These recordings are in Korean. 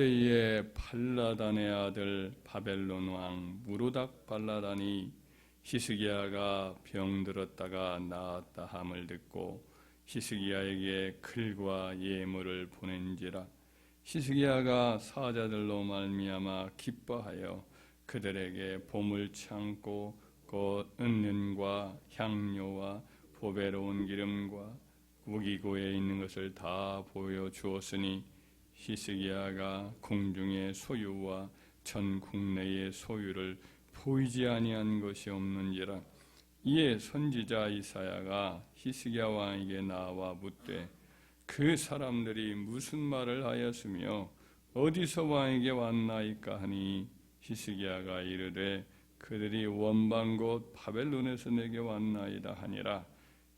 그때에 발라단의 아들 바벨론 왕 무로닥 발라단이 히스기야가 병들었다가 나았다 함을 듣고 히스기야에게 글과 예물을 보낸지라. 히스기야가 사자들로 말미암아 기뻐하여 그들에게 보물 창고 곧 은연과 향료와 보배로운 기름과 무기고에 있는 것을 다 보여주었으니 히스기야가 궁중의 소유와 전 국내의 소유를 보이지 아니한 것이 없는지라. 이에 선지자 이사야가 히스기야 왕에게 나와 묻되 그 사람들이 무슨 말을 하였으며 어디서 왕에게 왔나이까 하니 히스기야가 이르되 그들이 원방 곧 바벨론에서 내게 왔나이다 하니라.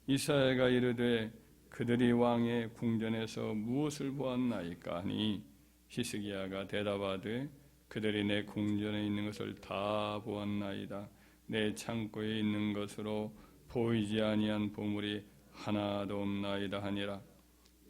이사야가 이르되 그들이 왕의 궁전에서 무엇을 보았나이까 하니 히스기야가 대답하되 그들이 내 궁전에 있는 것을 다 보았나이다. 내 창고에 있는 것으로 보이지 아니한 보물이 하나도 없나이다 하니라.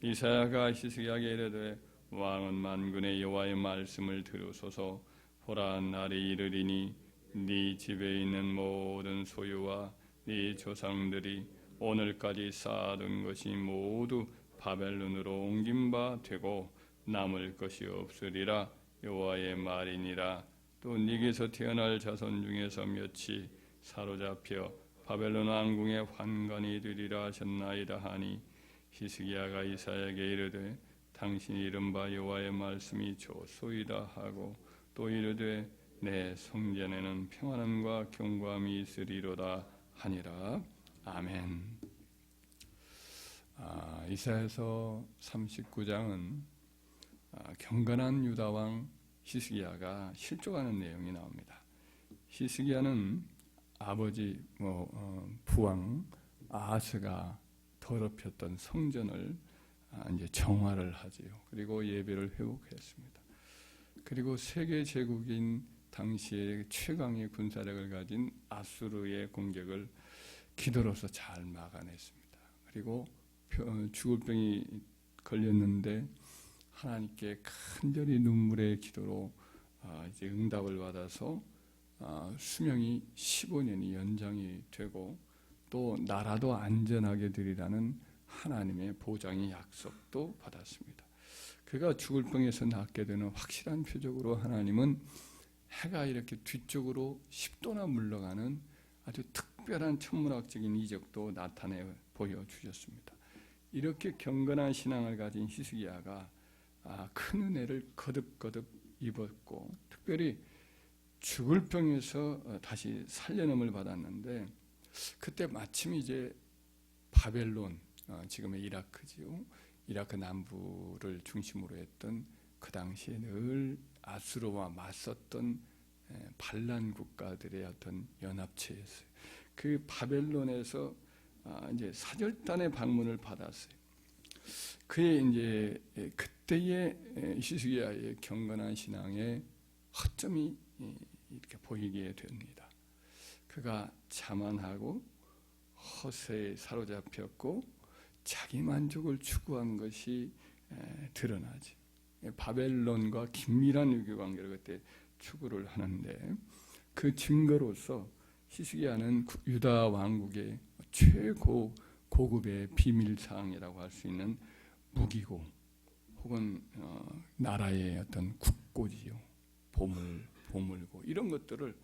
이사야가 히스기야에게 이르되 왕은 만군의 여호와의 말씀을 들으소서. 보라, 날이 이르리니 네 집에 있는 모든 소유와 네 조상들이 오늘까지 쌓아둔 것이 모두 바벨론으로 옮긴 바 되고 남을 것이 없으리라. 여호와의 말이니라. 또 네게서 태어날 자손 중에서 몇이 사로잡혀 바벨론 왕궁의 환관이 되리라 하셨나이다 하니 히스기야가 이사야에게 이르되 당신이 이른바 여호와의 말씀이 좋소이다 하고 또 이르되 내 성전에는 평안함과 경고함이 있으리로다 하니라. 아멘. 이사야서 39장은 경건한 유다왕 히스기야가 실족하는 내용이 나옵니다. 히스기야는 아버지 부왕 아하스가 더럽혔던 성전을 이제 정화를 하지요. 그리고 예배를 회복했습니다. 그리고 세계 제국인 당시의 최강의 군사력을 가진 아수르의 공격을 기도로서 잘 막아냈습니다. 그리고 죽을 병이 걸렸는데 하나님께 간절히 눈물의 기도로 이제 응답을 받아서 수명이 15년이 연장이 되고 또 나라도 안전하게 되리라는 하나님의 보장의 약속도 받았습니다. 그가 죽을 병에서 낫게 되는 확실한 표적으로 하나님은 해가 이렇게 뒤쪽으로 10도나 물러가는 아주 특별한 천문학적인 이적도 나타내 보여주셨습니다. 이렇게 경건한 신앙을 가진 히스기야가 큰 은혜를 거듭거듭 입었고 특별히 죽을 병에서 다시 살려냄을 받았는데 그때 마침 이제 바벨론, 지금의 이라크지요. 이라크 남부를 중심으로 했던 그 당시에 늘 아수르와 맞섰던 반란 국가들의 어떤 연합체였어요. 그 바벨론에서 이제 사절단의 방문을 받았어요. 그의 이제 그때의 히스기야의 경건한 신앙의 허점이 이렇게 보이게 됩니다. 그가 자만하고 허세에 사로잡혔고 자기 만족을 추구한 것이 드러나지. 바벨론과 긴밀한 외교 관계를 그때 추구를 하는데 그 증거로서 히스기야는 유다 왕국의 최고 고급의 비밀 사항이라고 할 수 있는 무기고 혹은 나라의 어떤 국고지요, 보물고 이런 것들을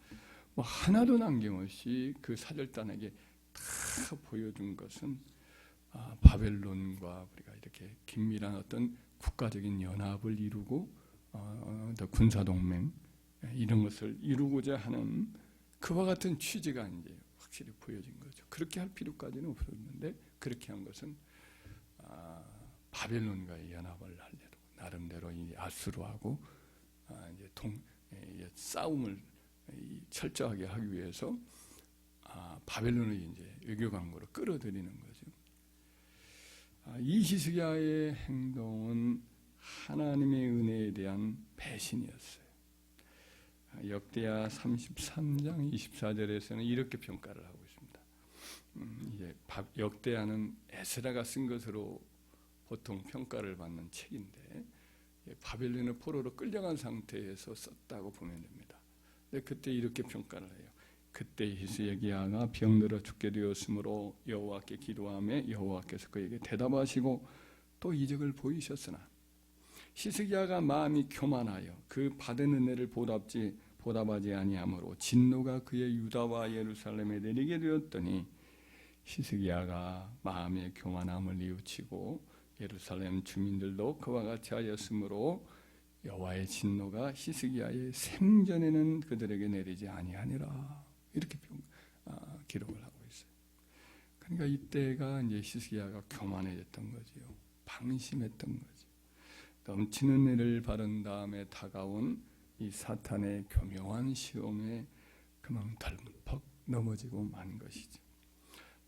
하나도 남김없이 그 사절단에게 다 보여준 것은 바벨론과 우리가 이렇게 긴밀한 어떤 국가적인 연합을 이루고 군사동맹 이런 것을 이루고자 하는 그와 같은 취지가 이제 확실히 보여진 거죠. 그렇게 할 필요까지는 없었는데 그렇게 한 것은 바벨론과의 연합을 하려고 나름대로 이 아수르하고 이제 싸움을 철저하게 하기 위해서 바벨론을 이제 외교 강국으로 끌어들이는 거죠. 이 히스기야의 행동은 하나님의 은혜에 대한 배신이었어요. 역대하 33장 24절에서는 이렇게 평가를 하고 있습니다. 이제 역대하는 에스라가 쓴 것으로 보통 평가를 받는 책인데 바벨론의 포로로 끌려간 상태에서 썼다고 보면 됩니다. 근데 그때 이렇게 평가를 해요. 그때 히스기야가 병들어 죽게 되었으므로 여호와께 기도하며 여호와께서 그에게 대답하시고 또 이적을 보이셨으나 히스기야가 마음이 교만하여 그 받은 은혜를 보답하지 아니하므로 진노가 그의 유다와 예루살렘에 내리게 되었더니 히스기야가 마음의 교만함을 뉘우치고 예루살렘 주민들도 그와 같이 하였으므로 여호와의 진노가 히스기야의 생전에는 그들에게 내리지 아니하니라. 이렇게 기록을 하고 있어요. 그러니까 이때가 이제 히스기야가 교만해졌던 거지요. 방심했던 거지. 넘치는 은혜를 받은 다음에 다가온 이 사탄의 교묘한 시험에 그만 덜컥 넘어지고 만 것이죠.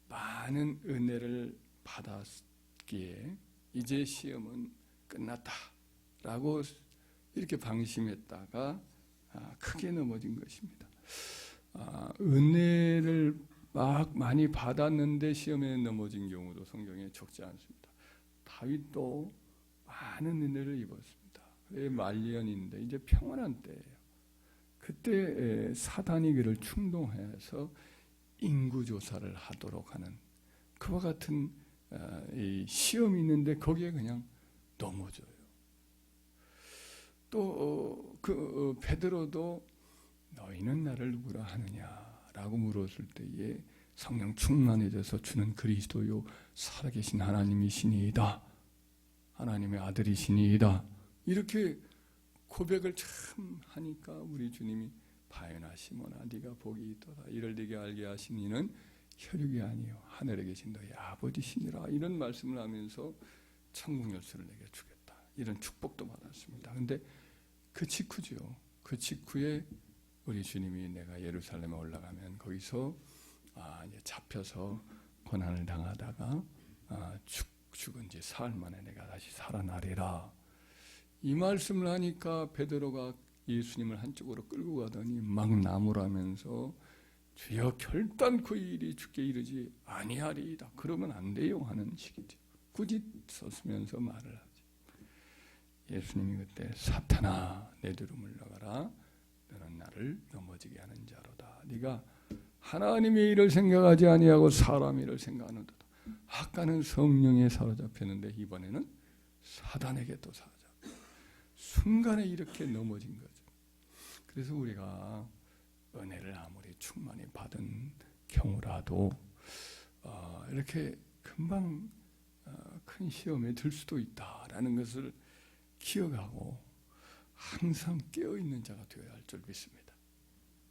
많은 은혜를 받았기에 이제 시험은 끝났다라고 이렇게 방심했다가 크게 넘어진 것입니다. 은혜를 막 많이 받았는데 시험에 넘어진 경우도 성경에 적지 않습니다. 다윗도 많은 은혜를 입었습니다. 말년인데 이제 평안한 때예요. 그때 사단이 그를 충동해서 인구조사를 하도록 하는 그와 같은 이 시험이 있는데 거기에 그냥 넘어져요. 또 베드로도 너희는 나를 누구라 하느냐라고 물었을 때에 성령 충만해져서 주는 그리스도요 살아계신 하나님이시니이다. 하나님의 아들이시니이다. 이렇게 고백을 참 하니까 우리 주님이 바요나 시몬아 네가 복이 있도다. 이를 네게 알게 하신 이는 혈육이 아니요 하늘에 계신 너희 아버지시니라. 이런 말씀을 하면서 천국 열쇠를 내게 주겠다. 이런 축복도 받았습니다. 근데 그 직후죠. 그 직후에 우리 주님이 내가 예루살렘에 올라가면 거기서 이제 잡혀서 고난을 당하다가 죽은 지 사흘 만에 내가 다시 살아나리라. 이 말씀을 하니까 베드로가 예수님을 한쪽으로 끌고 가더니 막 나무라면서 주여 결단코 이 일이 주께 이르지 아니하리이다. 그러면 안 돼요 하는 식이죠. 굳이 서면서 말을 하지. 예수님이 그때 사탄아 내 뒤로 물러가라. 너는 나를 넘어지게 하는 자로다. 네가 하나님의 일을 생각하지 아니하고 사람의 일을 생각하는도다. 아까는 성령에 사로잡혔는데 이번에는 사단에게 또 사로잡혀. 순간에 이렇게 넘어진 거죠. 그래서 우리가 은혜를 아무리 충만히 받은 경우라도 이렇게 금방 큰 시험에 들 수도 있다라는 것을 기억하고 항상 깨어있는 자가 되어야 할 줄 믿습니다.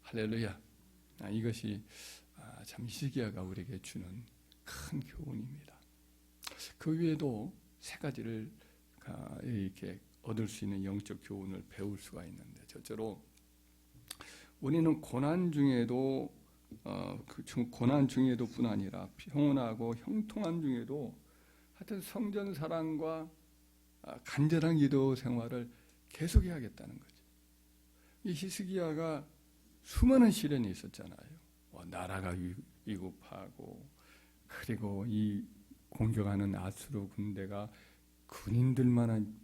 할렐루야. 이것이 참 히스기야가 우리에게 주는 큰 교훈입니다. 그 외에도 세 가지를 이렇게 얻을 수 있는 영적 교훈을 배울 수가 있는데, 첫째로 우리는 고난 중에도 고난 중에도뿐 아니라 평온하고 형통한 중에도 하여튼 성전 사랑과 간절한 기도 생활을 계속해야겠다는 거죠. 이 히스기야가 수많은 시련이 있었잖아요. 나라가 위급하고, 그리고 이 공격하는 아수르 군대가 군인들만한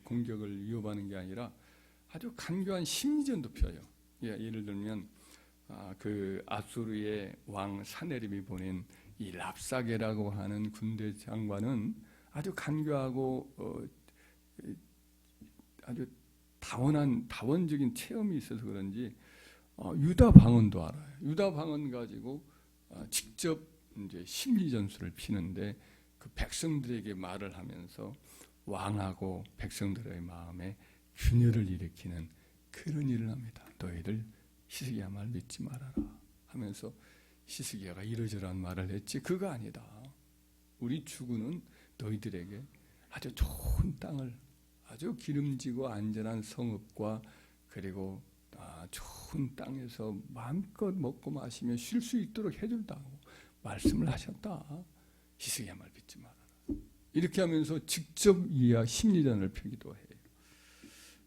공격을 위협하는 게 아니라 아주 간교한 심리전도 펴요. 예를 들면 그 아수르의 왕 사네립이 보낸 이 랍사게라고 하는 군대 장관은 아주 간교하고 아주 다원적인 체험이 있어서 그런지 유다 방언도 알아요. 유다 방언 가지고 직접 이제 심리 전술을 피는데 그 백성들에게 말을 하면서 왕하고 백성들의 마음에 균열을 일으키는 그런 일을 합니다. 너희들 히스기야 말 믿지 말아라 하면서 히스기야가 이러저러한 말을 했지 그거 아니다. 우리 주군은 너희들에게 아주 좋은 땅을, 아주 기름지고 안전한 성읍과 그리고 좋은 땅에서 마음껏 먹고 마시며 쉴 수 있도록 해준다고 말씀을 하셨다. 히스기야 말 믿지 말아라. 이렇게 하면서 직접 심리전을 펴기도 해요.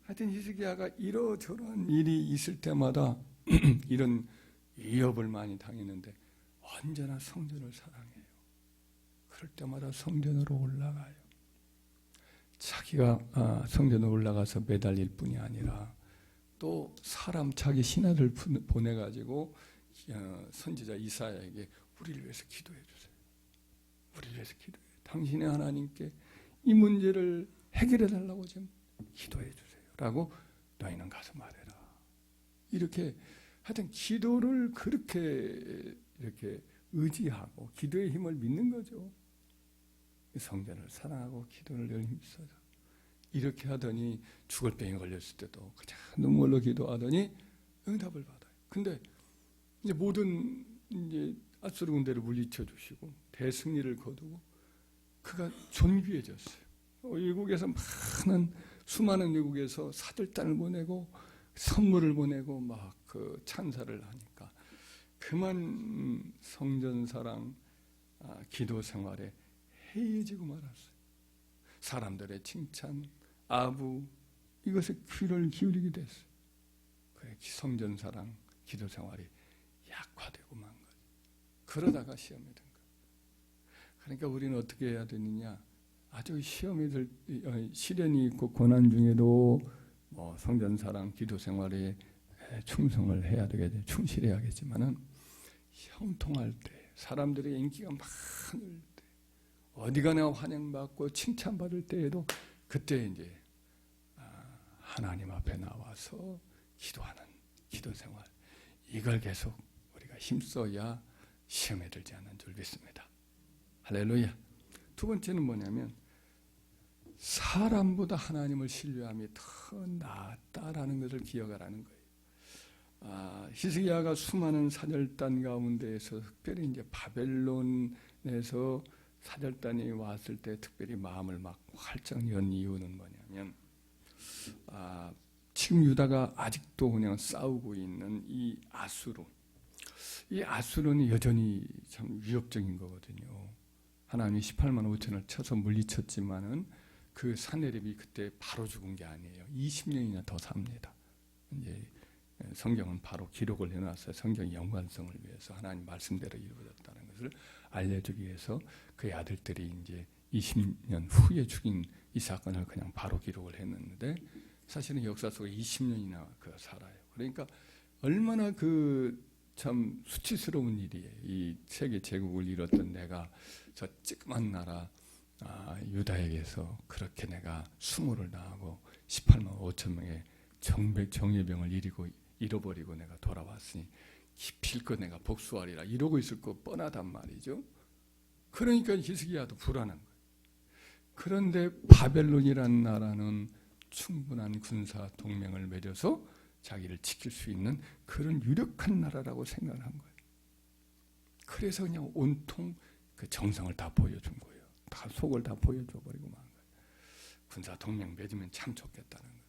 하여튼 히스기야가 이러저러한 일이 있을 때마다 이런 위협을 많이 당했는데 언제나 성전을 사랑해요. 그럴 때마다 성전으로 올라가요. 자기가 성전에 올라가서 매달릴 뿐이 아니라 또 사람 자기 신하들 보내가지고 선지자 이사야에게 우리를 위해서 기도해 주세요. 우리를 위해서 기도해. 당신의 하나님께 이 문제를 해결해 달라고 좀 기도해 주세요. 라고 너희는 가서 말해라. 이렇게 하여튼 기도를 그렇게 이렇게 의지하고 기도의 힘을 믿는 거죠. 성전을 사랑하고 기도를 늘 힘써서 이렇게 하더니 죽을 병에 걸렸을 때도 그냥 눈물로 기도하더니 응답을 받아요. 근데 이제 모든 이제 아수르 군대를 물리쳐 주시고 대승리를 거두고 그가 존귀해졌어요. 외국에서 수많은 외국에서 사절단을 보내고 선물을 보내고 막 그 찬사를 하니까 그만 성전 사랑, 기도 생활에 해이해지고 말았어요. 사람들의 칭찬, 아부 이것에 귀를 기울이게 됐어요. 그의 성전 사랑, 기도 생활이 약화되고 만 거죠. 그러다가 시험에 든 거예요. 그러니까 우리는 어떻게 해야 되느냐? 아주 시련이 있고 고난 중에도 성전 사랑, 기도 생활에 충성을 해야 되겠죠. 충실해야겠지만은 형통할 때, 사람들의 인기가 많을 때, 어디 가나 환영받고 칭찬받을 때에도 그때 이제 하나님 앞에 나와서 기도하는 기도 생활, 이걸 계속 우리가 힘써야 시험에 들지 않는 줄 믿습니다. 할렐루야. 두 번째는 뭐냐면 사람보다 하나님을 신뢰함이 더 낫다라는 것을 기억하라는 거예요. 히스기야가 수많은 사절단 가운데에서 특별히 이제 바벨론에서 사절단이 왔을 때 특별히 마음을 막 활짝 연 이유는 뭐냐면 지금 유다가 아직도 그냥 싸우고 있는 이 아수르는 여전히 참 위협적인 거거든요. 하나님이 18만 5천을 쳐서 물리쳤지만은 그 사내립이 그때 바로 죽은 게 아니에요. 20년이나 더 삽니다. 이제 성경은 바로 기록을 해놨어요. 성경의 연관성을 위해서 하나님 말씀대로 이루어졌다는 것을 알려주기 위해서 그의 아들들이 이제 20년 후에 죽인 이 사건을 그냥 바로 기록을 했는데 사실은 역사 속에 20년이나 살아요. 그러니까 얼마나 참 수치스러운 일이에요. 이 세계 제국을 이뤘던 내가 저 찌끄만 나라 유다에게서 그렇게 내가 수모를 당하고 18만 5천 명의 정예병을 잃어버리고 내가 돌아왔으니 기필코 내가 복수하리라 이러고 있을 거 뻔하단 말이죠. 그러니까 히스기야도 불안한 거예요. 그런데 바벨론이라는 나라는 충분한 군사 동맹을 맺어서 자기를 지킬 수 있는 그런 유력한 나라라고 생각을 한 거예요. 그래서 그냥 온통 그 정성을 다 보여준 거예요. 다 속을 다 보여줘 버리고 만 거예요. 군사 동맹 맺으면 참 좋겠다는 거예요.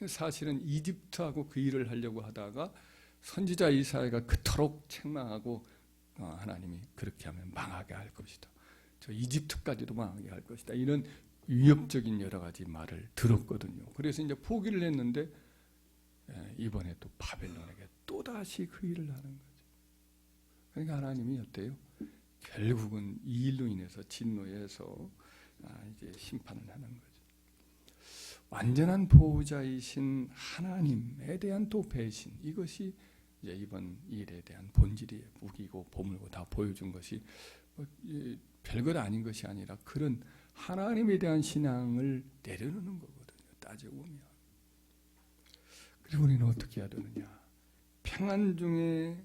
사실은 이집트하고 그 일을 하려고 하다가 선지자 이사야가 그토록 책망하고 하나님이 그렇게 하면 망하게 할 것이다. 저 이집트까지도 망하게 할 것이다. 이런 위협적인 여러 가지 말을 들었거든요. 그래서 이제 포기를 했는데 이번에 또 바벨론에게 또다시 그 일을 하는 거죠. 그러니까 하나님이 어때요? 결국은 이 일로 인해서 진노해서 이제 심판을 하는 거죠. 완전한 보호자이신 하나님에 대한 또 배신, 이것이 이제 이번 일에 대한 본질이에요. 무기고 보물고 다 보여준 것이 별것 아닌 것이 아니라 그런 하나님에 대한 신앙을 내려놓는 거거든요. 따지고 보면. 그리고 우리는 어떻게 해야 되느냐? 평안 중에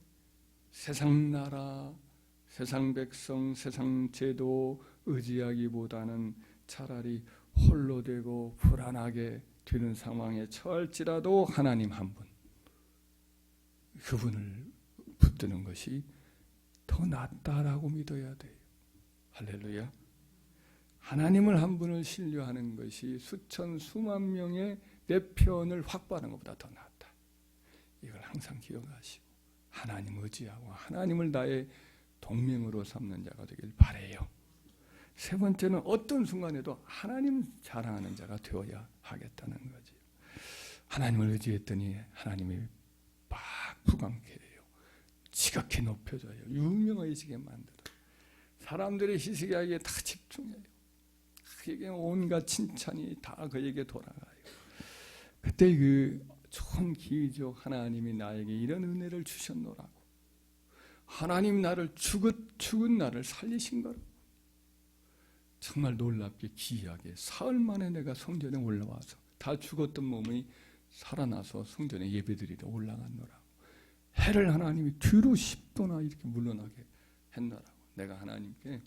세상 나라, 세상 백성, 세상 제도 의지하기보다는 차라리 홀로 되고 불안하게 되는 상황에 처할지라도 하나님 한 분, 그분을 붙드는 것이 더 낫다라고 믿어야 돼요. 할렐루야. 하나님을 한 분을 신뢰하는 것이 수천 수만 명의 내 편을 확보하는 것보다 더 낫다. 이걸 항상 기억하시고 하나님 의지하고 하나님을 나의 동맹으로 삼는 자가 되길 바라요. 세 번째는 어떤 순간에도 하나님 자랑하는 자가 되어야 하겠다는 거지. 하나님을 의지했더니 하나님이 막 부강케 해요. 지극히 높여줘요. 유명해지게 만들어요. 사람들의 희생하기에 다 집중해요. 그에게 온갖 칭찬이 다 그에게 돌아가요. 그때 그 좋은 기회죠. 하나님이 나에게 이런 은혜를 주셨노라고. 하나님 나를 죽은 나를 살리신 거라고. 정말 놀랍게 기이하게 사흘 만에 내가 성전에 올라와서 다 죽었던 몸이 살아나서 성전에 예배드리러 올라갔노라고. 해를 하나님이 뒤로 10도나 이렇게 물러나게 했노라고. 내가 하나님께,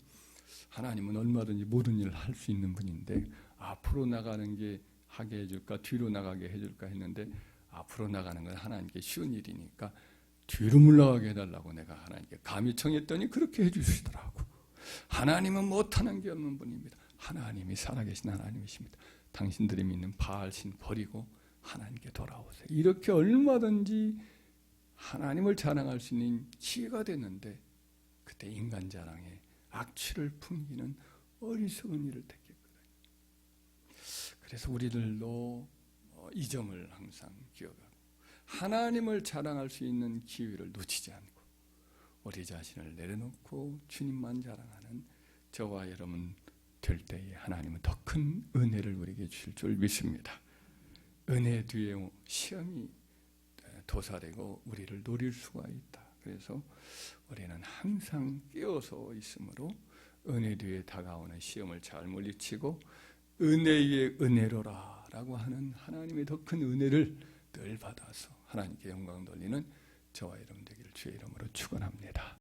하나님은 얼마든지 모든 일을 할 수 있는 분인데 앞으로 나가는 게 하게 해줄까 뒤로 나가게 해줄까 했는데 앞으로 나가는 건 하나님께 쉬운 일이니까 뒤로 물러가게 해달라고 내가 하나님께 감히 청했더니 그렇게 해주시더라고. 하나님은 못하는 게 없는 분입니다. 하나님이 살아계신 하나님이십니다. 당신들이 믿는 바알신 버리고 하나님께 돌아오세요. 이렇게 얼마든지 하나님을 자랑할 수 있는 기회가 됐는데 그때 인간 자랑에 악취를 풍기는 어리석은 일을 택했거든요. 그래서 우리들도 이 점을 항상 기억하고 하나님을 자랑할 수 있는 기회를 놓치지 않고 우리 자신을 내려놓고 주님만 자랑하는 저와 여러분 될 때에 하나님은 더 큰 은혜를 우리에게 주실 줄 믿습니다. 은혜 뒤에 시험이 도사되고 우리를 노릴 수가 있다. 그래서 우리는 항상 깨어서 있으므로 은혜 뒤에 다가오는 시험을 잘 물리치고 은혜의 은혜로라 라고 하는 하나님의 더 큰 은혜를 늘 받아서 하나님께 영광 돌리는 저와 여러분 되기를 주의 이름으로 축원합니다.